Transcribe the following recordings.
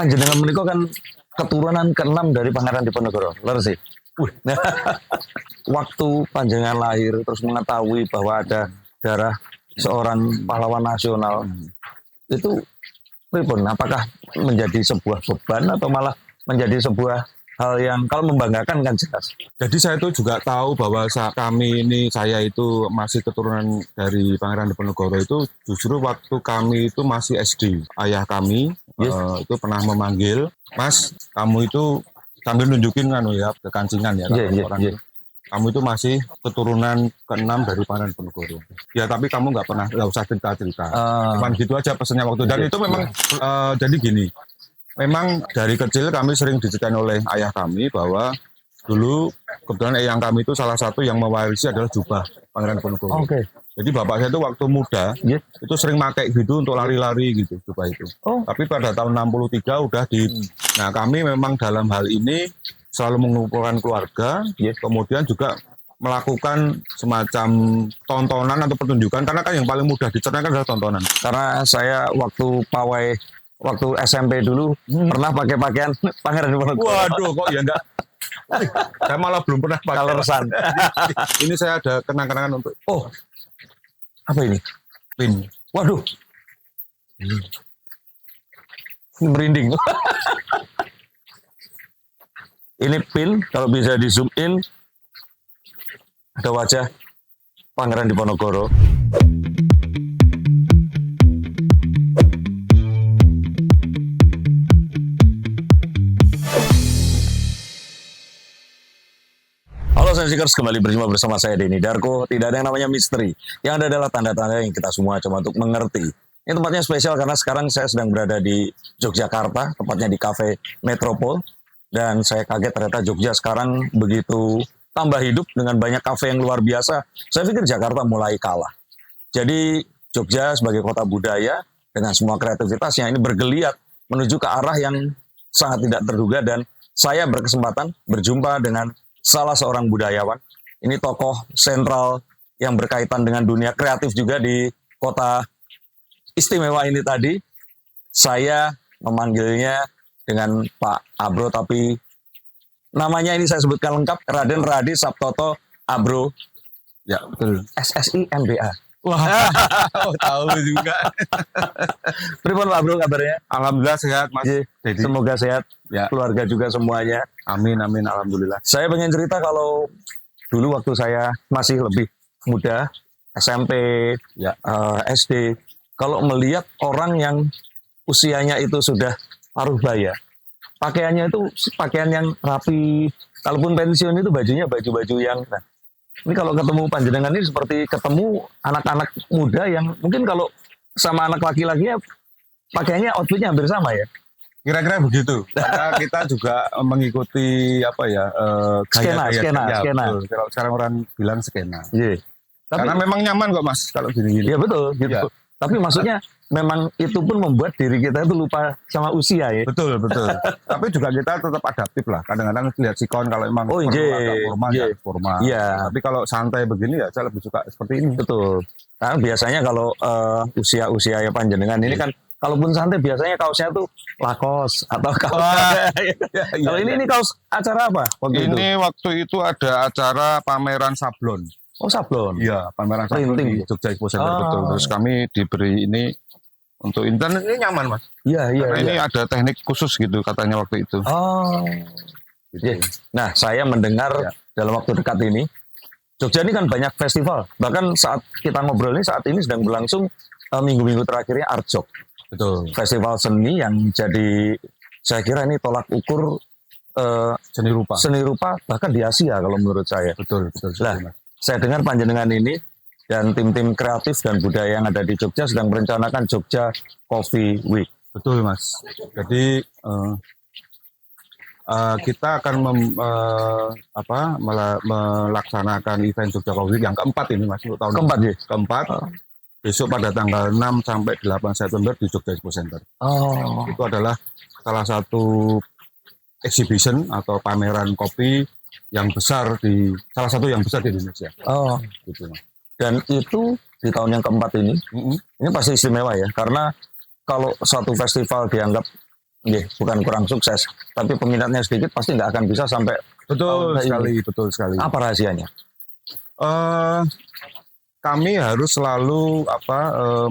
panjenengan menika kan keturunan ke-6 dari Pangeran Diponegoro. Leres sih. Waktu panjenengan lahir terus mengetahui bahwa ada darah seorang pahlawan nasional itu pripun? Apakah menjadi sebuah beban atau malah menjadi sebuah hal yang kalau membanggakan kan jelas. Jadi saya itu juga tahu bahwa saya itu masih keturunan dari Pangeran Diponegoro itu justru waktu kami itu masih SD. Ayah kami itu pernah memanggil, Mas, kamu itu sambil nunjukin kan ya ke kancingan ya orang itu. Kamu itu masih keturunan ke-6 dari Pangeran Diponegoro. Ya tapi kamu nggak usah cerita-cerita. Cuman gitu aja pesannya waktu. Dan itu memang jadi gini. Memang dari kecil kami sering diceritain oleh ayah kami bahwa dulu kebetulan eyang kami itu salah satu yang mewarisi adalah jubah Pangeran Diponegoro. Oke. Jadi bapak saya itu waktu muda itu sering pakai gitu untuk lari-lari gitu jubah itu. Tapi pada tahun 63 udah Nah kami memang dalam hal ini selalu mengumpulkan keluarga, kemudian juga melakukan semacam tontonan atau pertunjukan karena kan yang paling mudah dicerna kan adalah tontonan. Karena saya waktu SMP dulu pernah pakai pakaian Pangeran Diponegoro. Waduh, kok ya enggak? Saya malah belum pernah pakai. Kaleresan. Ini saya ada kenang-kenangan untuk. Oh, apa ini? Pin. Waduh. Merinding. Ini pin, kalau bisa di zoom in, ada wajah Pangeran Diponegoro. Halo Sensikers, kembali berjumpa bersama saya Denny Darko. Tidak ada yang namanya misteri. Yang ada adalah tanda-tanda yang kita semua coba untuk mengerti. Ini tempatnya spesial karena sekarang saya sedang berada di Yogyakarta, tepatnya di Cafe Metropol. Dan saya kaget ternyata Jogja sekarang begitu tambah hidup dengan banyak kafe yang luar biasa. Saya pikir Jakarta mulai kalah. Jadi Jogja sebagai kota budaya dengan semua kreativitasnya ini bergeliat menuju ke arah yang sangat tidak terduga. Dan saya berkesempatan berjumpa dengan salah seorang budayawan. Ini tokoh sentral yang berkaitan dengan dunia kreatif juga di kota istimewa ini tadi. Saya memanggilnya dengan Pak Abro, tapi namanya ini saya sebutkan lengkap, Raden Radi Sabtoto Abro. Ya, betul. SSI MBA. Wah, tahu juga. Pripun Pak Abro kabarnya? Alhamdulillah sehat, Mas. Jadi, semoga sehat, keluarga juga semuanya. Amin, amin, alhamdulillah. Saya pengen cerita kalau dulu waktu saya masih lebih muda, SMP, SD, kalau melihat orang yang usianya itu sudah paruh baya, pakaiannya itu pakaian yang rapi, kalaupun pensiun itu bajunya baju-baju yang ini kalau ketemu panjenengan ini seperti ketemu anak-anak muda yang mungkin kalau sama anak laki-lakinya pakaiannya outfitnya hampir sama ya. Kira-kira begitu. Karena kita juga mengikuti skena. Betul. Kalau sekarang orang bilang skena. Karena memang nyaman kok Mas kalau gini-gini. Iya betul gitu. Ya. Tapi maksudnya memang itu pun membuat diri kita itu lupa sama usia ya. Betul. Tapi juga kita tetap adaptif lah. Kadang-kadang lihat sikon kalau emang agak formal ya formal. Tapi kalau santai begini ya saya lebih suka seperti ini. Betul. Karena biasanya kalau usia-usia ya panjenengan ini kan kalaupun santai biasanya kaosnya tuh Lacoste atau kaos. Kalau ini kaos acara apa? Waktu itu ada acara pameran sablon. Oh sablon? Iya, pameran sablon di Jogja Expo Center betul. Terus kami diberi ini untuk internet ini nyaman Mas. Iya. Karena ini ada teknik khusus gitu katanya waktu itu. Oh. Gitu. Nah saya mendengar dalam waktu dekat ini Jogja ini kan banyak festival. Bahkan saat kita ngobrol ini saat ini sedang berlangsung minggu-minggu terakhirnya Artjok. Betul. Festival seni yang jadi saya kira ini tolak ukur seni rupa bahkan di Asia kalau menurut saya. Betul. Nah, saya dengar panjenengan ini dan tim-tim kreatif dan budaya yang ada di Jogja sedang merencanakan Jogja Coffee Week. Betul Mas. Jadi kita akan melaksanakan event Jogja Coffee Week yang keempat ini Mas. Tahun keempat. Besok pada tanggal 6 sampai 8 September di Jogja Expo Center. Itu adalah salah satu exhibition atau pameran kopi salah satu yang besar di Indonesia. Gitu. Dan itu di tahun yang keempat ini pasti istimewa ya, karena kalau satu festival dianggap bukan kurang sukses, tapi peminatnya sedikit pasti nggak akan bisa sampai Betul tahun sekali, ini. betul sekali. Apa rahasianya? Eh, Kami harus selalu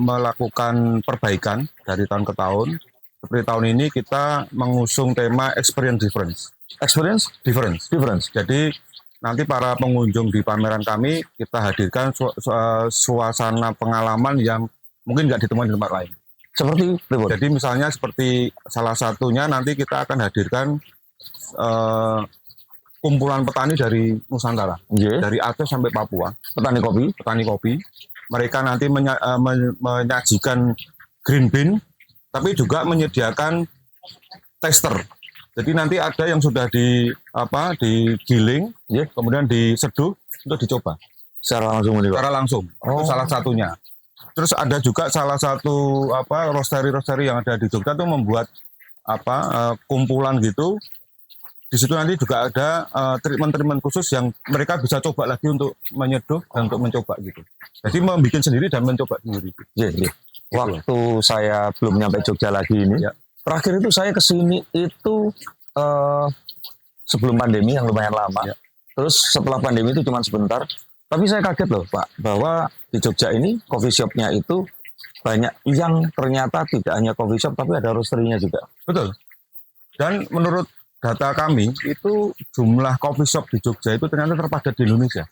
melakukan perbaikan dari tahun ke tahun. Seperti tahun ini kita mengusung tema experience difference. Experience Difference. difference. Jadi nanti para pengunjung di pameran kami kita hadirkan suasana pengalaman yang mungkin nggak ditemukan di tempat lain. Seperti Ribut. Jadi misalnya seperti salah satunya nanti kita akan hadirkan kumpulan petani dari Nusantara, dari Aceh sampai Papua, Petani kopi. petani kopi. Mereka nanti menyajikan green bean, tapi juga menyediakan tester. Jadi nanti ada yang sudah digiling, kemudian diseduh untuk dicoba Secara langsung ini, Pak? secara langsung. Itu salah satunya. Terus ada juga salah satu roastery yang ada di Jogja itu membuat kumpulan gitu. Di situ nanti juga ada treatment khusus yang mereka bisa coba lagi untuk menyeduh dan untuk mencoba gitu. Jadi membuat sendiri dan mencoba sendiri. Waktu saya belum nyampe Jogja lagi ini, terakhir itu saya kesini itu sebelum pandemi yang lumayan lama. Terus setelah pandemi itu cuma sebentar. Tapi saya kaget loh Pak, bahwa di Jogja ini coffee shop-nya itu banyak yang ternyata tidak hanya coffee shop tapi ada roastery-nya juga. Betul. Dan menurut data kami itu jumlah coffee shop di Jogja itu ternyata terpadat di Indonesia.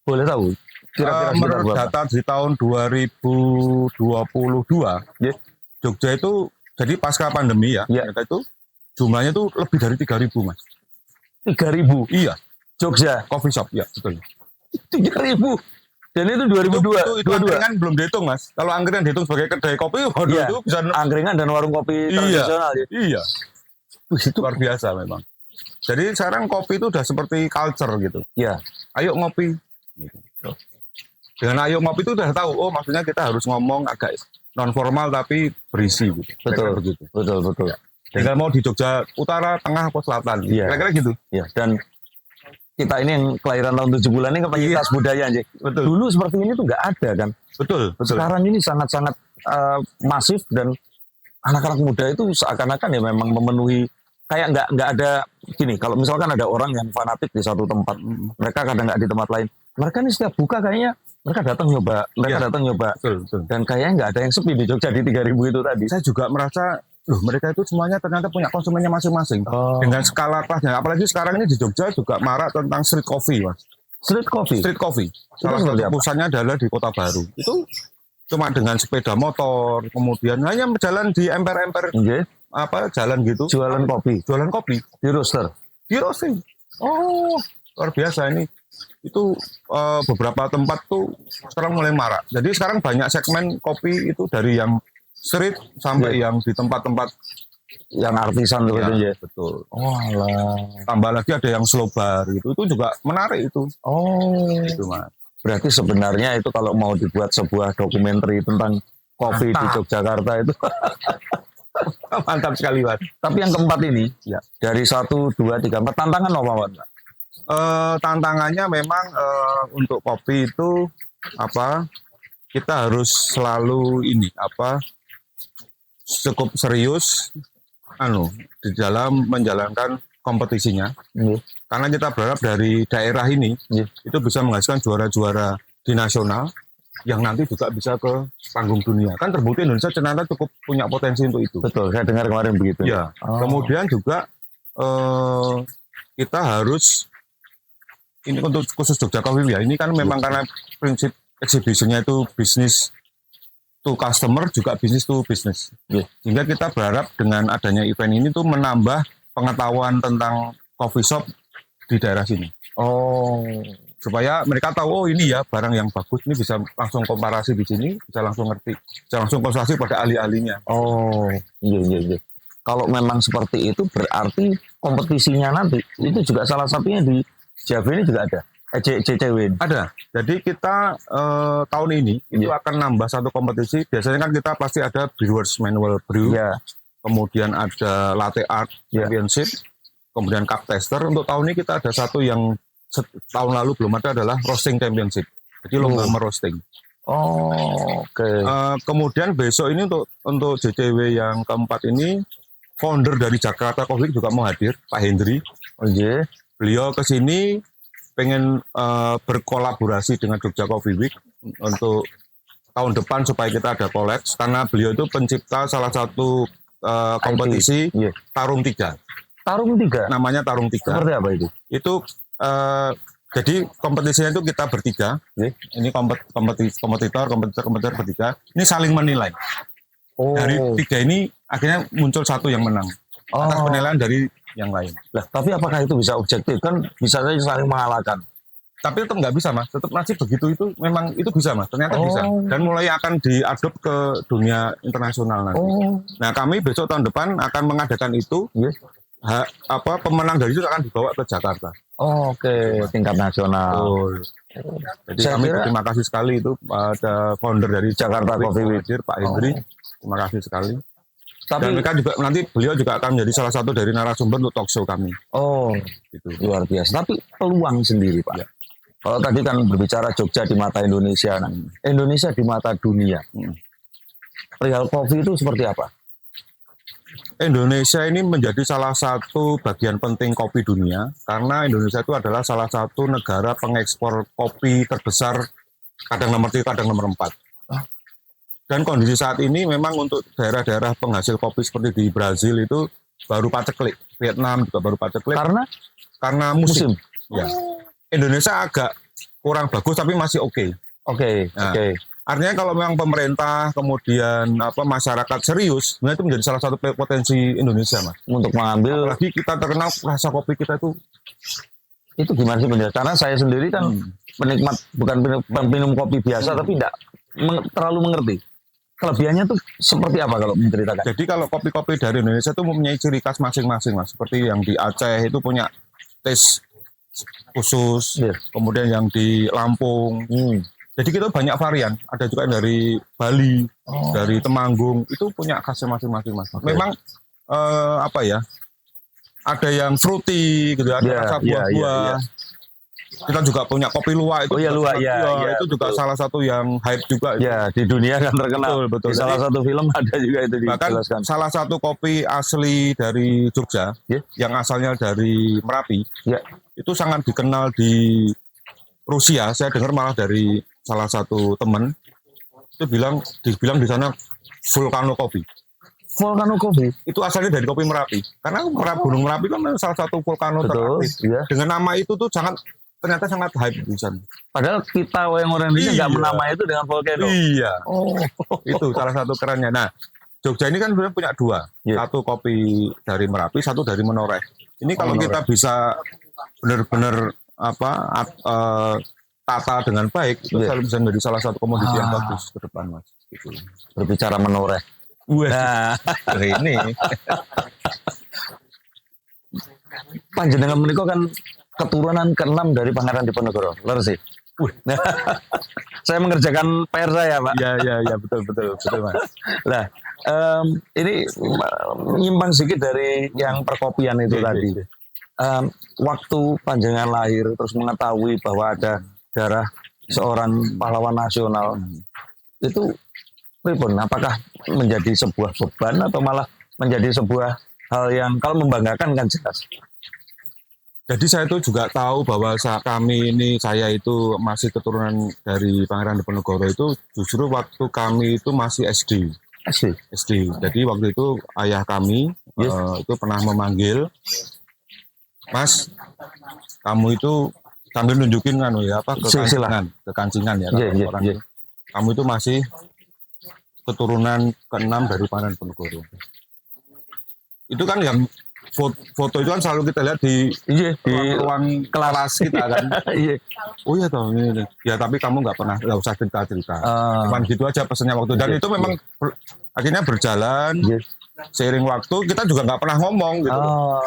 Boleh tahu? Kira-kira Menurut data di tahun 2022, Jogja itu jadi pasca pandemi ternyata itu jumlahnya itu lebih dari 3.000 Mas. 3.000? Iya. Jogja? Coffee shop, ya betul. 3.000? Dan itu 2002? Itu angkringan belum dihitung Mas. Kalau angkringan dihitung sebagai kedai kopi, itu bisa angkringan dan warung kopi tradisional. Iya. Itu luar biasa memang. Jadi sekarang kopi itu udah seperti culture gitu. Iya. Ayo ngopi. Gitu. Dengan ayo ngopi itu udah tahu, maksudnya kita harus ngomong agak non formal tapi berisi gitu. Betul. Begitu. Betul. Ya. Tinggal mau di Jogja Utara, Tengah, atau Selatan. Kira-kira gitu. Iya. Dan kita ini yang kelahiran tahun 70-an ini penyintas budaya aja. Betul. Dulu seperti ini tuh nggak ada kan. Betul. Sekarang ini sangat-sangat masif dan anak-anak muda itu seakan-akan ya memang memenuhi. Kayak nggak ada gini, kalau misalkan ada orang yang fanatik di satu tempat, mereka kadang nggak di tempat lain. Mereka ini setiap buka kayaknya mereka datang nyoba, Betul. Dan kayaknya nggak ada yang sepi di Jogja di 3.000 itu tadi. Saya juga merasa, mereka itu semuanya ternyata punya konsumennya masing-masing. Dengan skala kelasnya. Apalagi sekarang ini di Jogja juga marak tentang street coffee, Mas. Street coffee? Salah satu pusatnya adalah di Kota Baru. Itu cuma dengan sepeda motor, kemudian hanya berjalan di emper-emper. Jalan gitu. Jualan kopi. Di roaster. Luar biasa ini. Itu beberapa tempat tuh sekarang mulai marak. Jadi sekarang banyak segmen kopi itu dari yang street sampai yang di tempat-tempat yang artisan tuh ya. Betul. Tambah lagi ada yang slow bar gitu. Itu juga menarik itu. Itu Mas. Berarti sebenarnya itu kalau mau dibuat sebuah dokumenter tentang kopi di Yogyakarta itu mantap sekali Mas. Tapi yang keempat ini dari 1, 2, 3, 4 tantangan apa Pak? Tantangannya memang untuk kopi itu kita harus selalu cukup serius di dalam menjalankan kompetisinya. Karena kita berharap dari daerah ini itu bisa menghasilkan juara-juara di nasional yang nanti juga bisa ke panggung dunia. Kan terbukti Indonesia ternyata cukup punya potensi untuk itu. Betul, saya dengar kemarin begitu. Ya. Kemudian juga kita harus ini untuk khusus Jogja Coffee ya. Ini kan memang karena prinsip exhibitionnya itu bisnis to customer juga bisnis to business. Sehingga kita berharap dengan adanya event ini tuh menambah pengetahuan tentang coffee shop di daerah sini. Supaya mereka tahu ini ya barang yang bagus, ini bisa langsung komparasi di sini, bisa langsung ngerti, bisa langsung konsultasi pada ahli-ahlinya. Iya. Kalau memang seperti itu berarti kompetisinya nanti itu juga salah satunya di JV ini juga ada. JCW ada. Jadi kita tahun ini itu akan nambah satu kompetisi. Biasanya kan kita pasti ada Brewers Manual Brew, kemudian ada Latte Art Championship, kemudian Cup Tester. Untuk tahun ini kita ada satu yang tahun lalu belum ada adalah Roasting Championship. Jadi lomba merosting. Kemudian besok ini untuk JCW yang keempat ini founder dari Jakarta Coffee juga mau hadir, Pak Hendri. Oke. Beliau ke sini pengen berkolaborasi dengan Jogja Coffee Week untuk tahun depan supaya kita ada collabs, karena beliau itu pencipta salah satu kompetisi Iya. Tarung 3. Tarung 3. Namanya Tarung 3. Seperti apa itu? Itu jadi kompetisinya itu kita bertiga. Iya. Ini kompetitor bertiga. Ini saling menilai. Oh. Dari 3 ini akhirnya muncul satu yang menang atas penilaian dari yang lain. Lah, tapi apakah itu bisa objektif? Kan bisa saja saling mengalahkan. Tapi tetap nggak bisa, Mas. Tetap masih begitu, itu memang itu bisa, Mas. Ternyata bisa. Dan mulai akan diadop ke dunia internasional nanti. Nah, kami besok tahun depan akan mengadakan itu. Yes. Pemenang dari itu akan dibawa ke Jakarta. Oke, tingkat nasional. Jadi Saya kami kira- terima kasih sekali itu ada founder dari Jakarta Coffee Week, Pak Hendri. Terima kasih sekali. Dan Tapi mereka juga nanti beliau juga akan menjadi salah satu dari narasumber untuk talk show kami. Gitu. luar biasa. Tapi peluang sendiri, Pak. Ya. Kalau tadi kan berbicara Jogja di mata Indonesia, nah, Indonesia di mata dunia. Perihal kopi itu seperti apa? Indonesia ini menjadi salah satu bagian penting kopi dunia, karena Indonesia itu adalah salah satu negara pengekspor kopi terbesar, kadang nomor 3, kadang nomor 4. Dan kondisi saat ini memang untuk daerah-daerah penghasil kopi seperti di Brazil itu baru paceklik, Vietnam juga baru paceklik karena musim. Ya. Indonesia agak kurang bagus tapi masih oke. Oke. Artinya kalau memang pemerintah kemudian masyarakat serius, sebenarnya itu menjadi salah satu potensi Indonesia, Mas. Untuk mengambil, Apalagi kita terkenal rasa kopi kita itu gimana sih penjelasan? Karena saya sendiri kan penikmat, bukan peminum kopi biasa, tapi tidak terlalu mengerti. Kelebihannya tuh seperti apa kalau menceritakan? Jadi kalau kopi-kopi dari Indonesia itu mempunyai ciri khas masing-masing, Mas. Seperti yang di Aceh itu punya taste khusus, kemudian yang di Lampung. Jadi kita banyak varian. Ada juga yang dari Bali, dari Temanggung, itu punya khasnya masing-masing, Mas. Memang ada yang fruity gitu, ada rasa buah-buah. Kita juga punya kopi luwak itu. Itu juga salah satu yang hype juga. Ya, di dunia kan terkenal. Betul. Di salah satu film ada juga itu dijelaskan. Bahkan salah satu kopi asli dari Jogja, yang asalnya dari Merapi, itu sangat dikenal di Rusia. Saya dengar malah dari salah satu teman, itu dibilang di sana Volcano Coffee. Volcano Coffee? Itu asalnya dari kopi Merapi. Karena Gunung Merapi kan salah satu volcano teraktif. Dengan nama itu tuh ternyata sangat hype di sana. Padahal kita yang orang Indonesia nggak menamai itu dengan volcano. Iya. Itu salah satu kerennya. Nah, Jogja ini kan sebenarnya punya 2. Satu kopi dari Merapi, satu dari Menoreh. Ini kalau kita bisa benar-benar tata dengan baik, itu bisa menjadi salah satu komoditi yang bagus ke depan, Mas. Gitu. Berbicara Menoreh. Nah, ini panjenengan menika kan keturunan ke-6 dari Pangeran Diponegoro. Lho sih. Saya mengerjakan PR saya, Pak. Ya, betul, Mas. Nah, ini nyimpang sedikit dari yang perkopian itu tadi. Waktu panjenengan lahir terus mengetahui bahwa ada darah seorang pahlawan nasional, itu pripun? Apakah menjadi sebuah beban atau malah menjadi sebuah hal yang kalau membanggakan kan jelas? Jadi saya itu juga tahu bahwa saya itu masih keturunan dari Pangeran Diponegoro itu justru waktu kami itu masih SD. Jadi waktu itu ayah kami itu pernah memanggil, Mas, kamu itu sambil nunjukin ke kancingan ya. Kamu itu masih keturunan ke-6 dari Pangeran Diponegoro. Itu kan yang foto itu kan selalu kita lihat di ruang kelas kita kan. Oh iya toh ini. Ya tapi kamu nggak usah cerita. Cuman gitu aja pesannya waktu. Dan itu memang akhirnya berjalan. Seiring waktu kita juga nggak pernah ngomong gitu.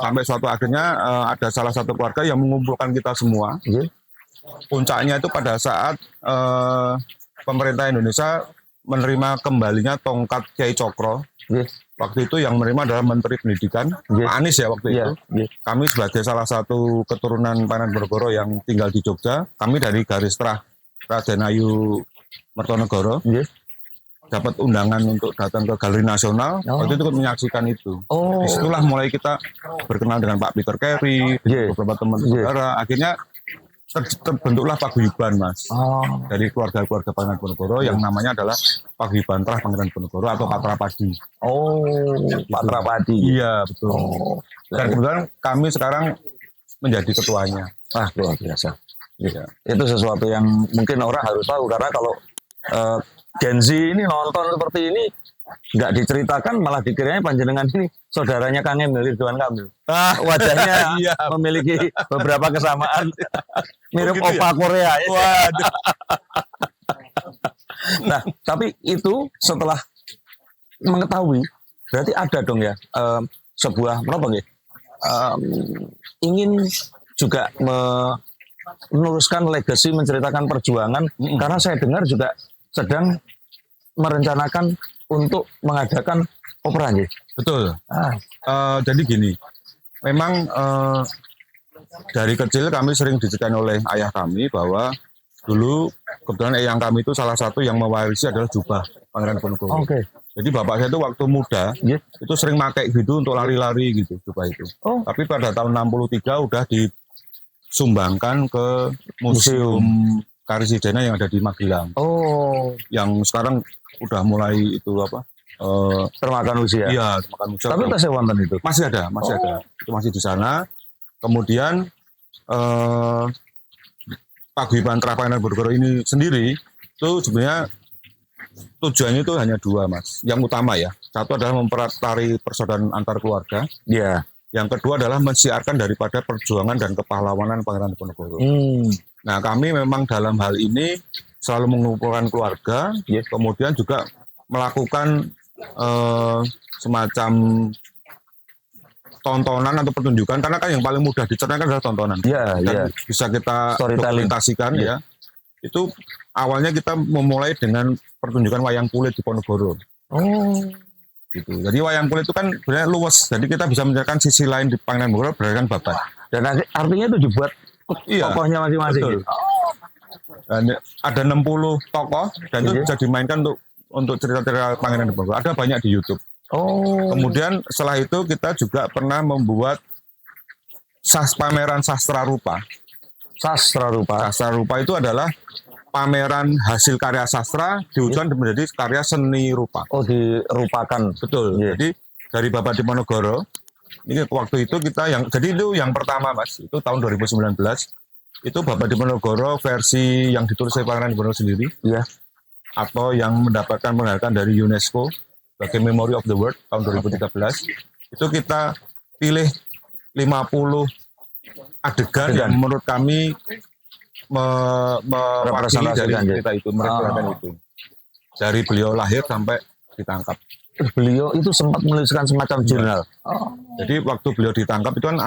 Sampai suatu akhirnya ada salah satu keluarga yang mengumpulkan kita semua. Puncaknya itu pada saat pemerintah Indonesia menerima kembalinya tongkat Kiai Cokro. Waktu itu yang menerima adalah Menteri Pendidikan, Pak Anies ya waktu itu. Kami sebagai salah satu keturunan Pangeran Diponegoro yang tinggal di Jogja, kami dari garis terah Raden Ayu Mertonegoro. dapat undangan untuk datang ke Galeri Nasional, waktu itu ikut menyaksikan itu. Disitulah mulai kita berkenal dengan Pak Peter Carey, beberapa teman saudara. Akhirnya terbentuklah paguyuban, Mas. Dari keluarga-keluarga Pangeran Diponegoro yang namanya adalah Paguyuban Trah Pangeran Diponegoro atau Patrapadi. Patrapadi. Iya, betul. Dan kemudian kami sekarang menjadi ketuanya. Luar biasa. Iya. Itu sesuatu yang mungkin orang harus tahu, karena kalau Gen Z ini nonton seperti ini nggak diceritakan, malah dikiranya panjenengan ini saudaranya Kang Emil, Ridwan Kamil. Wajahnya Iya. memiliki beberapa kesamaan, mirip gitu opa Korea. Ya. Waduh. Nah, tapi itu setelah mengetahui, berarti ada dong ya sebuah ingin juga meneruskan legacy, menceritakan perjuangan, karena saya dengar juga sedang merencanakan untuk mengadakan opera. Betul. Jadi gini, memang dari kecil kami sering diceritain oleh ayah kami bahwa dulu kebetulan eyang kami itu salah satu yang mewarisi adalah jubah Pangeran Diponegoro. Jadi bapak saya itu waktu muda itu sering pakai gitu untuk lari-lari gitu jubah itu. Tapi pada tahun 63 udah disumbangkan ke Museum Karesidenan yang ada di Magelang. Yang sekarang udah mulai itu termakan usia. Iya, termakan usia. Tapi tasih wonten itu. Masih ada. Itu masih di sana. Kemudian Paguyuban Trah Pangeran Diponegoro ini sendiri itu sebenarnya tujuannya itu hanya dua, Mas. Yang utama ya, satu adalah mempererat tali persaudaraan antar keluarga. Iya. Yang kedua adalah mensiarkan daripada perjuangan dan kepahlawanan Pangeran Diponegoro. Nah, kami memang dalam hal ini selalu mengumpulkan keluarga, kemudian juga melakukan semacam tontonan atau pertunjukan, karena kan yang paling mudah diceritakan adalah tontonan. Dan bisa kita dokumentasikan ya. Itu awalnya kita memulai dengan pertunjukan wayang kulit di Ponorogo. Gitu. Jadi wayang kulit itu kan sebenarnya luas, jadi kita bisa menceritakan sisi lain di Pangeran Diponegoro berdasarkan babat. Dan artinya itu dibuat tokohnya masing-masing. Gitu. Dan ada 60 tokoh dan itu bisa dimainkan untuk cerita-cerita Pangeran Diponegoro. Ada banyak di YouTube. Kemudian setelah itu kita juga pernah membuat pameran sastra rupa. Sastra rupa itu adalah pameran hasil karya sastra diwujudkan menjadi karya seni rupa. Dirupakan. Betul. Jadi dari Bapak Diponegoro, ini waktu itu kita jadi itu yang pertama, Mas, itu tahun 2019. Itu Bapak Diponegoro versi yang ditulis oleh Pangeran Diponegoro sendiri. Atau yang mendapatkan penghargaan dari UNESCO sebagai Memory of the World tahun 2013. Itu kita pilih 50 adegan yang menurut kami mewakili dari cerita itu, merepresentasikan itu. Dari beliau lahir sampai ditangkap. Beliau itu sempat menuliskan semacam jurnal. Jadi waktu beliau ditangkap itu kan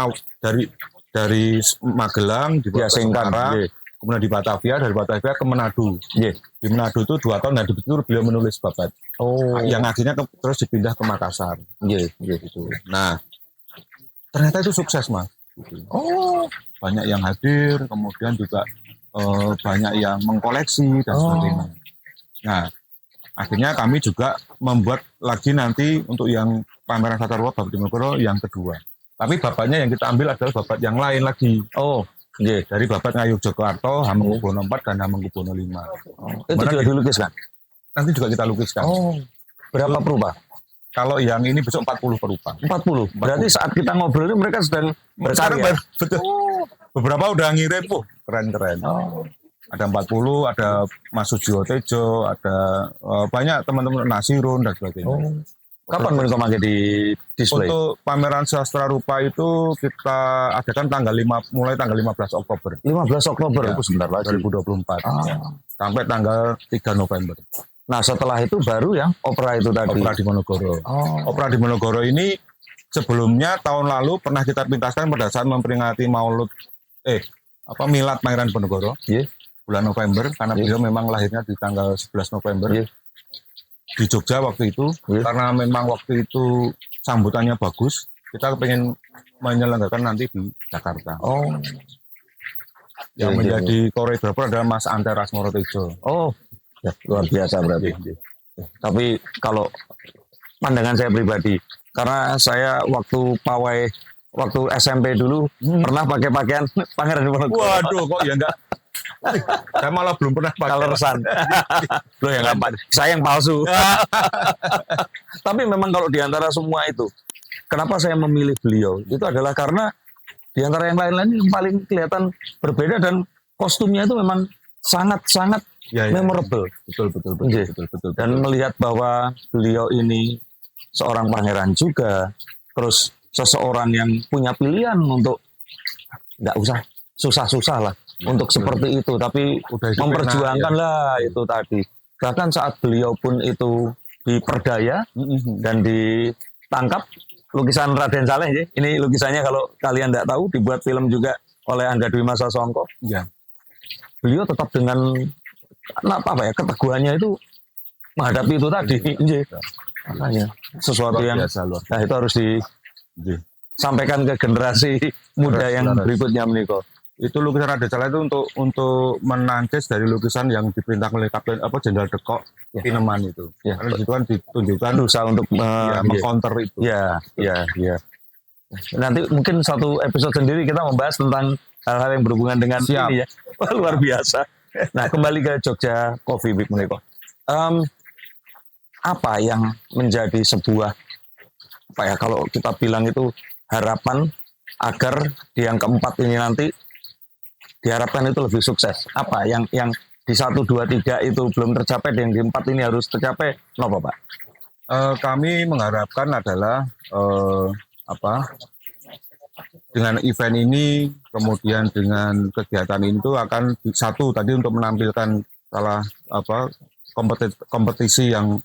dari Magelang dibawa ke Semarang, kemudian di Batavia, dari Batavia ke Manado. Di Manado itu 2 tahun, dan di situ beliau menulis babat. Yang akhirnya terus dipindah ke Makassar. Gitu. Nah, ternyata itu sukses, Mas. Banyak yang hadir, kemudian juga banyak yang mengkoleksi dan sebagainya. Nah, akhirnya kami juga membuat lagi nanti untuk yang pameran sastra rupa Bapak Diponegoro yang kedua. Tapi bapaknya yang kita ambil adalah babat yang lain lagi. Dari babat Ngayuk Jogarto, Hamengkubuwono IV dan Hamengkubuwono V. Itu juga dilukiskan? Nanti juga kita lukiskan. Berapa perupa? Kalau yang ini besok 40 perupa. 40? Berarti saat kita ngobrol ini mereka sedang berkarya? Betul. Beberapa udah ngirim, keren-keren. Ada 40, ada Mas Sujiwo Tejo, ada banyak teman-teman Nasirun dan sebagainya. Kapan mereka pakai di display? Untuk pameran sastra rupa itu kita adakan mulai tanggal 15 Oktober. 15 Oktober? Ya, itu sebentar lagi. 2024. Sampai tanggal 3 November. Nah, setelah itu baru yang opera itu tadi. Opera Diponegoro. Opera Diponegoro ini sebelumnya tahun lalu pernah kita pintaskan pada saat memperingati Milad Pangeran Diponegoro. Bulan November, karena beliau memang lahirnya di tanggal 11 November. Di Jogja waktu itu, karena memang waktu itu sambutannya bagus, kita pengen menyelenggarakan nanti di Jakarta. Yang menjadi koreografer adalah Mas Ante Rasmoro Tejo. Luar biasa berarti. Tapi kalau pandangan saya pribadi, karena saya waktu SMP dulu pernah pakai pakaian Pangeran Diponegoro. Waduh, kok ya enggak? Saya malah belum pernah pakai. Coloresan. Loh ya nggak, saya yang palsu. Tapi memang kalau diantara semua itu, kenapa saya memilih beliau? Itu adalah karena diantara yang lain-lain yang paling kelihatan berbeda dan kostumnya itu memang sangat-sangat memorable. Betul. Dan melihat bahwa beliau ini seorang pangeran juga, terus seseorang yang punya pilihan untuk nggak usah susah-susah lah untuk seperti itu, tapi memperjuangkan lah itu tadi. Bahkan saat beliau pun itu diperdaya dan ditangkap, lukisan Raden Saleh ya. Ini lukisannya kalau kalian tidak tahu dibuat film juga oleh Angga Dwi Masa Songko. Ya. Beliau tetap dengan keteguhannya itu menghadapi itu tadi. Makanya sesuatu yang nah itu harus disampaikan ke generasi muda yang berikutnya menikah. Itu lukisan Raden Saleh itu untuk menangkis dari lukisan yang diperintahkan oleh Kapten Jenderal Dekok Pineman itu. Ya. Karena itu kan ditunjukkan berusaha untuk mengcounter itu. Ya. Nanti mungkin satu episode sendiri kita membahas tentang hal-hal yang berhubungan dengan ini ya. Wah, luar biasa. Nah, kembali ke Jogja Coffee Week menikah. Apa yang menjadi sebuah kalau kita bilang itu harapan agar di yang keempat ini nanti diharapkan itu lebih sukses. Apa yang di 1, 2, 3 itu belum tercapai dan yang di 4 ini harus tercapai? Kenapa, Pak? Kami mengharapkan adalah dengan event ini, kemudian dengan kegiatan itu akan satu tadi untuk menampilkan kompetisi yang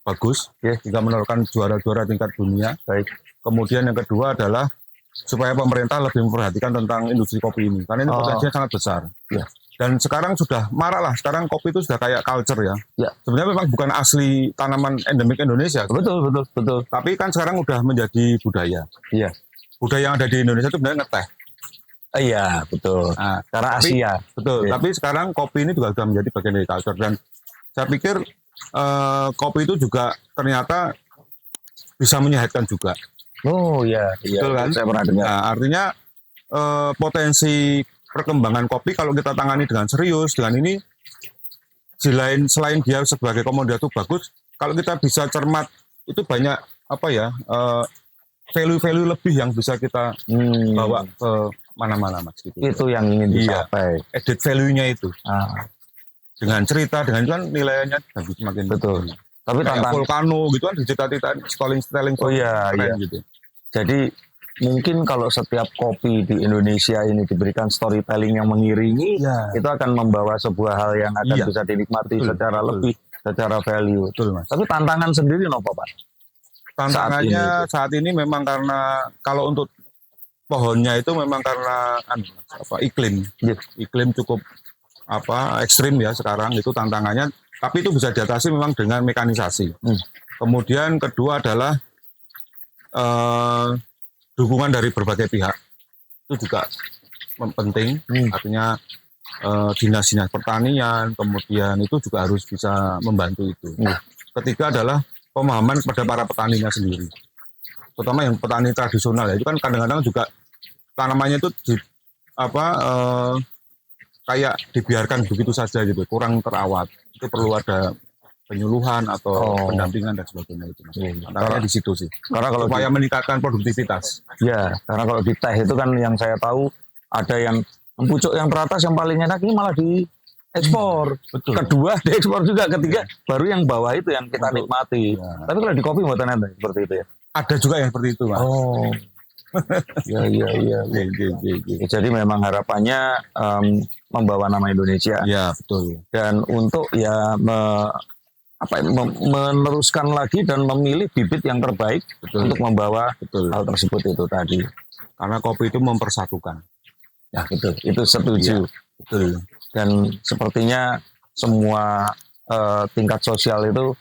bagus, hingga menurunkan juara-juara tingkat dunia. Baik. Kemudian yang kedua adalah supaya pemerintah lebih memperhatikan tentang industri kopi ini, karena ini potensinya sangat besar. Ya. Dan sekarang sudah marak lah, sekarang kopi itu sudah kayak culture ya. Sebenarnya memang bukan asli tanaman endemik Indonesia. Betul. Tapi kan sekarang udah menjadi budaya. Iya. Budaya yang ada di Indonesia itu sebenarnya ngeteh. Iya, betul. Nah, karena Asia. Betul. Ya. Tapi sekarang kopi ini juga sudah menjadi bagian dari culture, dan saya pikir kopi itu juga ternyata bisa menyehatkan juga. Oh iya, betul kan? Saya pernah dengar. Nah, artinya potensi perkembangan kopi kalau kita tangani dengan serius, dengan ini selain dia sebagai komoditas itu bagus, kalau kita bisa cermat itu banyak value-value lebih yang bisa kita bawa ke mana-mana, Mas. Gitu. Itu yang ingin dicapai. Added value-nya itu. Dengan cerita, dengan itu kan nilainya semakin betul. Tapi kayak Volcano gitu kan dicita-citain storytelling gitu. Jadi mungkin kalau setiap kopi di Indonesia ini diberikan storytelling yang mengiringi, itu akan membawa sebuah hal yang akan bisa dinikmati secara lebih, secara value. Betul, Mas. Tapi tantangan sendiri apa, Pak? Tantangannya saat ini memang karena kalau untuk pohonnya itu memang karena iklim. Iklim cukup ekstrim ya sekarang, itu tantangannya. Tapi itu bisa diatasi memang dengan mekanisasi. Kemudian kedua adalah dukungan dari berbagai pihak. Itu juga penting. Artinya dinas-dinas pertanian, kemudian itu juga harus bisa membantu itu. Ketiga adalah pemahaman kepada para petaninya sendiri. Terutama yang petani tradisional ya. Itu kan kadang-kadang juga tanamannya itu kayak dibiarkan begitu saja gitu, kurang terawat. Itu perlu ada penyuluhan atau pendampingan dan sebagainya itu. Karena di situ sih. Karena kalau supaya meningkatkan produktivitas. Ya, karena kalau di teh itu kan yang saya tahu ada yang pucuk yang teratas yang paling enak ini malah diekspor. Kedua diekspor juga, ketiga baru yang bawah itu yang kita nikmati. Tapi kalau di kopi buatan ada seperti itu ya. Ada juga yang seperti itu, Mas. Iya. Jadi memang harapannya membawa nama Indonesia. Ya, betul. Dan untuk meneruskan lagi dan memilih bibit yang terbaik untuk membawa hal tersebut itu tadi. Karena kopi itu mempersatukan. Ya, betul. Itu setuju. Betul. Dan sepertinya semua tingkat sosial itu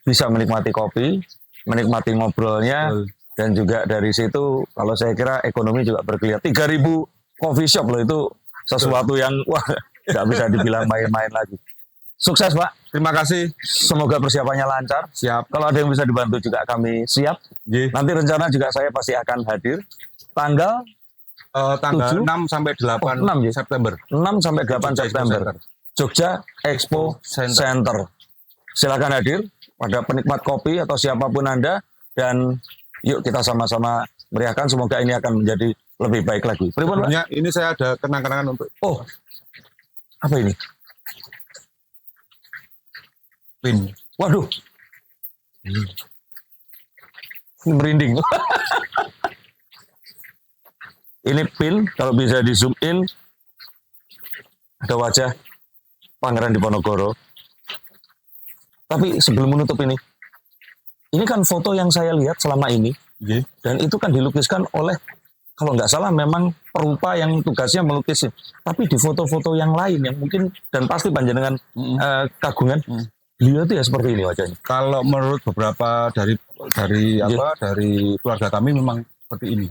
bisa menikmati kopi, menikmati ngobrolnya. Dan juga dari situ, kalau saya kira ekonomi juga bergeliat. 3.000 coffee shop loh, itu sesuatu yang nggak bisa dibilang main-main lagi. Sukses Pak. Terima kasih. Semoga persiapannya lancar. Siap. Kalau ada yang bisa dibantu juga kami siap. Nggih. Nanti rencana juga saya pasti akan hadir. Tanggal Tanggal 7? 6 sampai 8 6 ya? September. 6 sampai 8 Jogja Expo September. Center. Jogja Expo Center. Silakan hadir pada penikmat kopi atau siapapun Anda. Dan yuk kita sama-sama meriahkan. Semoga ini akan menjadi lebih baik lagi. Pripun, Pak? Sebelumnya ini saya ada kenang-kenangan untuk Oh, apa ini? pin. Waduh. Merinding. Ini pin, kalau bisa di zoom in, ada wajah Pangeran Diponegoro. Tapi sebelum menutup ini kan foto yang saya lihat selama ini, Nggih. dan itu kan dilukiskan oleh, kalau nggak salah memang perupa yang tugasnya melukis. Tapi di foto-foto yang lain yang mungkin, dan pasti panjenengan kagungan, beliau itu ya seperti ini wajahnya. Kalau menurut beberapa dari keluarga kami memang seperti ini.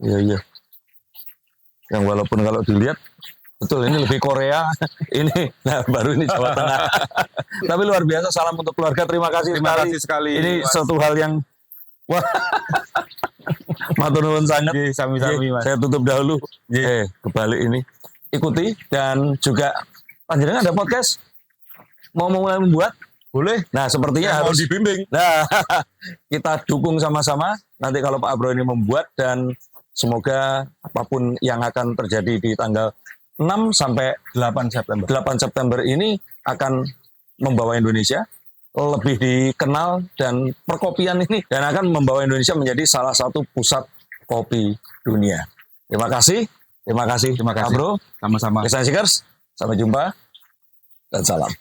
Iya. Yang walaupun kalau dilihat, betul ini lebih Korea, ini baru ini Jawa Tengah. Tapi luar biasa, salam untuk keluarga, terima kasih sekali. Ini Mas. suatu hal yang, wah, matur nuwun sangat. Nggih, sami-sami Mas. Saya tutup dahulu. Kebalik ini. Ikuti, dan juga panjenengan ada podcast mau mulai membuat, Boleh. nah sepertinya Mau harus dibimbing. Nah, kita dukung sama-sama nanti kalau Pak Abro ini membuat, dan semoga apapun yang akan terjadi di tanggal 6 sampai 8 September. 8 September ini akan membawa Indonesia lebih dikenal, dan perkopian ini, dan akan membawa Indonesia menjadi salah satu pusat kopi dunia. Terima kasih. Terima kasih. Abro, Sama-sama. Desain Seekers, sampai jumpa dan salam.